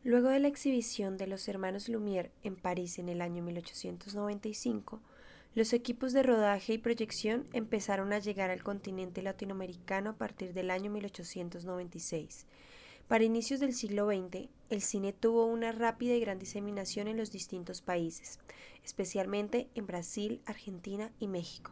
Luego de la exhibición de los hermanos Lumière en París en el año 1895, los equipos de rodaje y proyección empezaron a llegar al continente latinoamericano a partir del año 1896. Para inicios del siglo XX, el cine tuvo una rápida y gran diseminación en los distintos países, especialmente en Brasil, Argentina y México.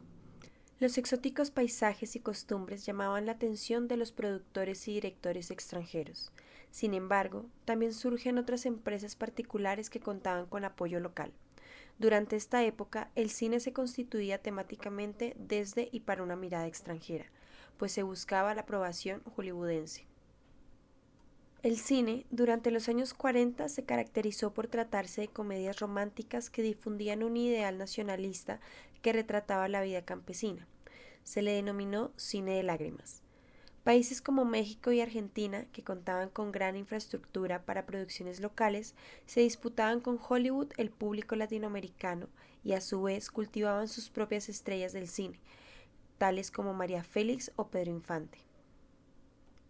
Los exóticos paisajes y costumbres llamaban la atención de los productores y directores extranjeros. Sin embargo, también surgen otras empresas particulares que contaban con apoyo local. Durante esta época, el cine se constituía temáticamente desde y para una mirada extranjera, pues se buscaba la aprobación hollywoodense. El cine, durante los años 40, se caracterizó por tratarse de comedias románticas que difundían un ideal nacionalista que retrataba la vida campesina. Se le denominó cine de lágrimas. Países como México y Argentina, que contaban con gran infraestructura para producciones locales, se disputaban con Hollywood el público latinoamericano y a su vez cultivaban sus propias estrellas del cine, tales como María Félix o Pedro Infante.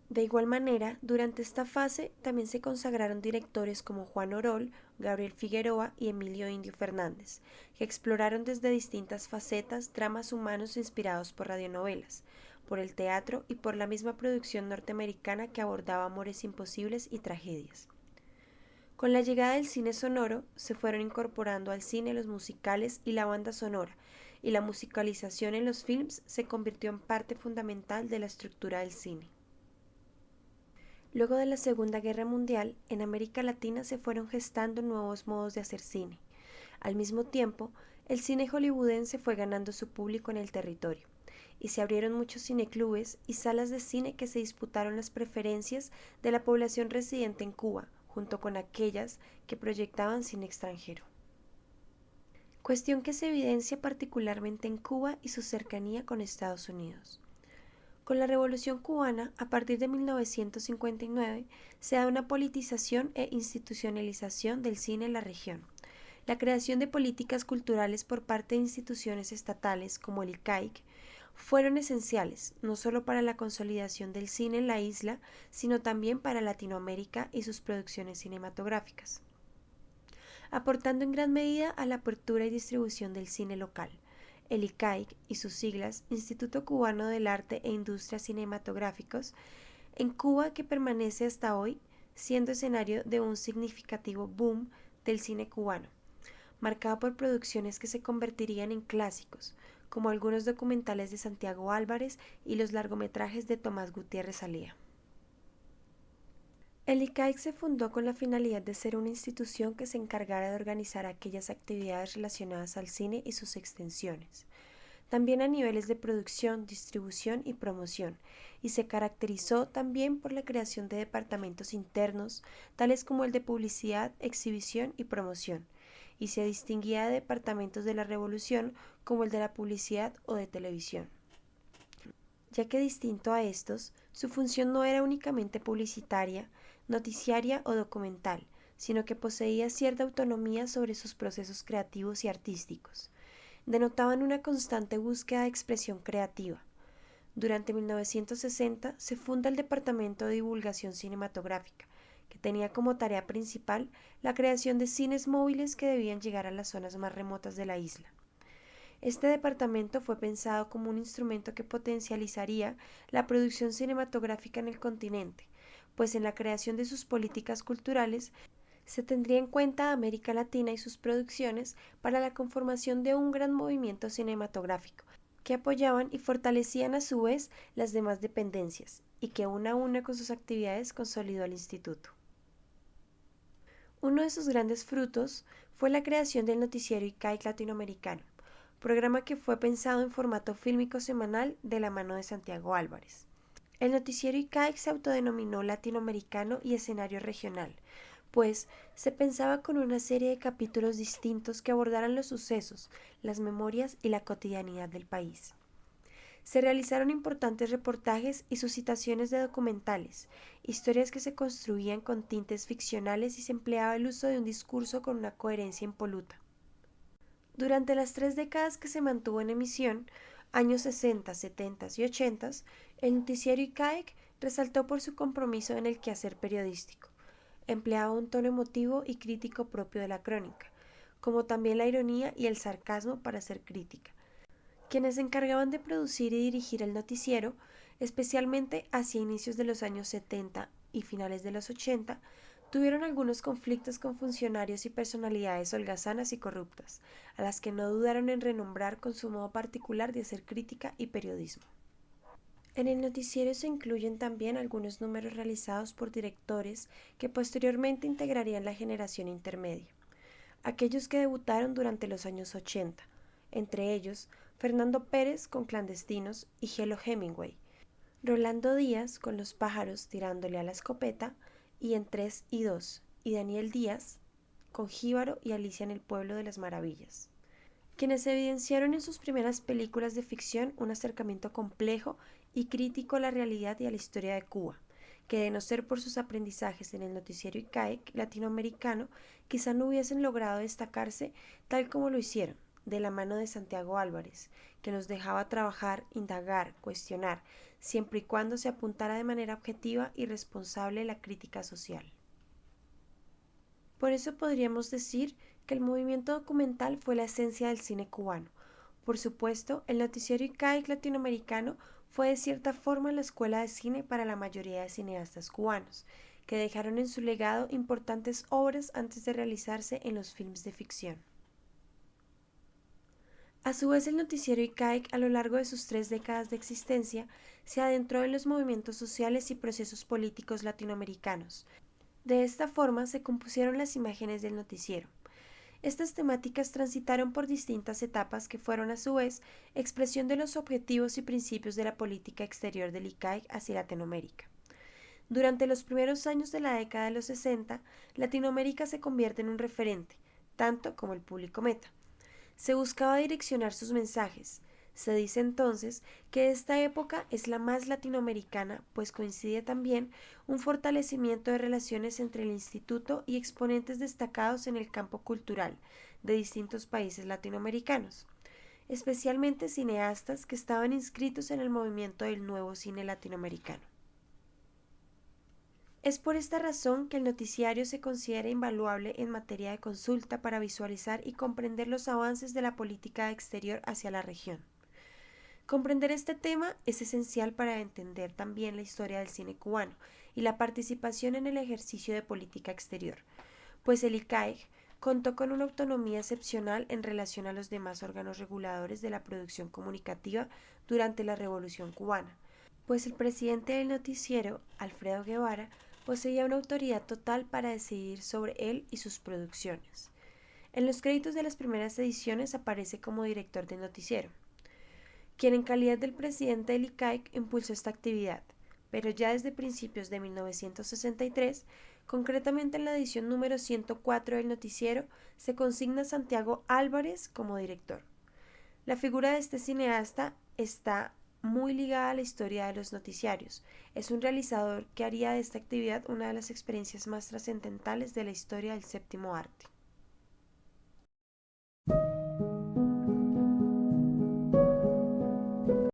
De igual manera, durante esta fase también se consagraron directores como Juan Orol, Gabriel Figueroa y Emilio Indio Fernández, que exploraron desde distintas facetas dramas humanos inspirados por radionovelas, por el teatro y por la misma producción norteamericana que abordaba amores imposibles y tragedias. Con la llegada del cine sonoro, se fueron incorporando al cine los musicales y la banda sonora, y la musicalización en los films se convirtió en parte fundamental de la estructura del cine. Luego de la Segunda Guerra Mundial, en América Latina se fueron gestando nuevos modos de hacer cine. Al mismo tiempo, el cine hollywoodense fue ganando su público en el territorio, y se abrieron muchos cineclubes y salas de cine que se disputaron las preferencias de la población residente en Cuba, junto con aquellas que proyectaban cine extranjero. Cuestión que se evidencia particularmente en Cuba y su cercanía con Estados Unidos. Con la Revolución cubana, a partir de 1959, se da una politización e institucionalización del cine en la región. La creación de políticas culturales por parte de instituciones estatales como el ICAIC fueron esenciales, no solo para la consolidación del cine en la isla, sino también para Latinoamérica y sus producciones cinematográficas, aportando en gran medida a la apertura y distribución del cine local. El ICAIC y sus siglas, Instituto Cubano del Arte e Industrias Cinematográficos, en Cuba, que permanece hasta hoy siendo escenario de un significativo boom del cine cubano, marcado por producciones que se convertirían en clásicos, como algunos documentales de Santiago Álvarez y los largometrajes de Tomás Gutiérrez Alea. El ICAIC se fundó con la finalidad de ser una institución que se encargara de organizar aquellas actividades relacionadas al cine y sus extensiones, también a niveles de producción, distribución y promoción, y se caracterizó también por la creación de departamentos internos, tales como el de publicidad, exhibición y promoción, y se distinguía de departamentos de la revolución como el de la publicidad o de televisión, ya que distinto a estos, su función no era únicamente publicitaria, noticiaria o documental, sino que poseía cierta autonomía sobre sus procesos creativos y artísticos. Denotaban una constante búsqueda de expresión creativa. Durante 1960 se funda el Departamento de Divulgación Cinematográfica, que tenía como tarea principal la creación de cines móviles que debían llegar a las zonas más remotas de la isla. Este departamento fue pensado como un instrumento que potencializaría la producción cinematográfica en el continente, pues en la creación de sus políticas culturales se tendría en cuenta a América Latina y sus producciones para la conformación de un gran movimiento cinematográfico, que apoyaban y fortalecían a su vez las demás dependencias, y que una a una con sus actividades consolidó al instituto. Uno de sus grandes frutos fue la creación del noticiero ICAIC latinoamericano, programa que fue pensado en formato fílmico semanal de la mano de Santiago Álvarez. El noticiero ICAIC se autodenominó latinoamericano y escenario regional, pues se pensaba con una serie de capítulos distintos que abordaran los sucesos, las memorias y la cotidianidad del país. Se realizaron importantes reportajes y suscitaciones de documentales, historias que se construían con tintes ficcionales y se empleaba el uso de un discurso con una coherencia impoluta. Durante las 3 décadas que se mantuvo en emisión, años 60, 70 y 80, el noticiero ICAIC resaltó por su compromiso en el quehacer periodístico. empleaba un tono emotivo y crítico propio de la crónica, como también la ironía y el sarcasmo para hacer crítica. Quienes se encargaban de producir y dirigir el noticiero, especialmente hacia inicios de los años 70 y finales de los 80, tuvieron algunos conflictos con funcionarios y personalidades holgazanas y corruptas, a las que no dudaron en renombrar con su modo particular de hacer crítica y periodismo. En el noticiero se incluyen también algunos números realizados por directores que posteriormente integrarían la generación intermedia, aquellos que debutaron durante los años 80, entre ellos Fernando Pérez con Clandestinos y Gelo Hemingway, Rolando Díaz con Los pájaros tirándole a la escopeta y En 3 y 2, y Daniel Díaz con Jíbaro y Alicia en el Pueblo de las Maravillas, quienes evidenciaron en sus primeras películas de ficción un acercamiento complejo y crítico a la realidad y a la historia de Cuba, que de no ser por sus aprendizajes en el noticiero ICAIC latinoamericano, quizá no hubiesen logrado destacarse tal como lo hicieron, de la mano de Santiago Álvarez, que nos dejaba trabajar, indagar, cuestionar, siempre y cuando se apuntara de manera objetiva y responsable la crítica social. Por eso podríamos decir que el movimiento documental fue la esencia del cine cubano. Por supuesto, el noticiero ICAIC latinoamericano fue de cierta forma la escuela de cine para la mayoría de cineastas cubanos, que dejaron en su legado importantes obras antes de realizarse en los films de ficción. A su vez, el noticiero ICAIC, a lo largo de sus 3 décadas de existencia, se adentró en los movimientos sociales y procesos políticos latinoamericanos. De esta forma se compusieron las imágenes del noticiero. Estas temáticas transitaron por distintas etapas que fueron a su vez expresión de los objetivos y principios de la política exterior del ICAIC hacia Latinoamérica. Durante los primeros años de la década de los 60, Latinoamérica se convierte en un referente, tanto como el público meta. Se buscaba direccionar sus mensajes. Se dice entonces que esta época es la más latinoamericana, pues coincide también un fortalecimiento de relaciones entre el instituto y exponentes destacados en el campo cultural de distintos países latinoamericanos, especialmente cineastas que estaban inscritos en el movimiento del nuevo cine latinoamericano. Es por esta razón que el noticiario se considera invaluable en materia de consulta para visualizar y comprender los avances de la política exterior hacia la región. Comprender este tema es esencial para entender también la historia del cine cubano y la participación en el ejercicio de política exterior, pues el ICAIC contó con una autonomía excepcional en relación a los demás órganos reguladores de la producción comunicativa durante la Revolución cubana, pues el presidente del noticiero, Alfredo Guevara, poseía una autoridad total para decidir sobre él y sus producciones. En los créditos de las primeras ediciones aparece como director del noticiero, quien en calidad del presidente del ICAIC impulsó esta actividad, pero ya desde principios de 1963, concretamente en la edición número 104 del noticiero, se consigna a Santiago Álvarez como director. La figura de este cineasta está muy ligada a la historia de los noticiarios. Es un realizador que haría de esta actividad una de las experiencias más trascendentales de la historia del séptimo arte.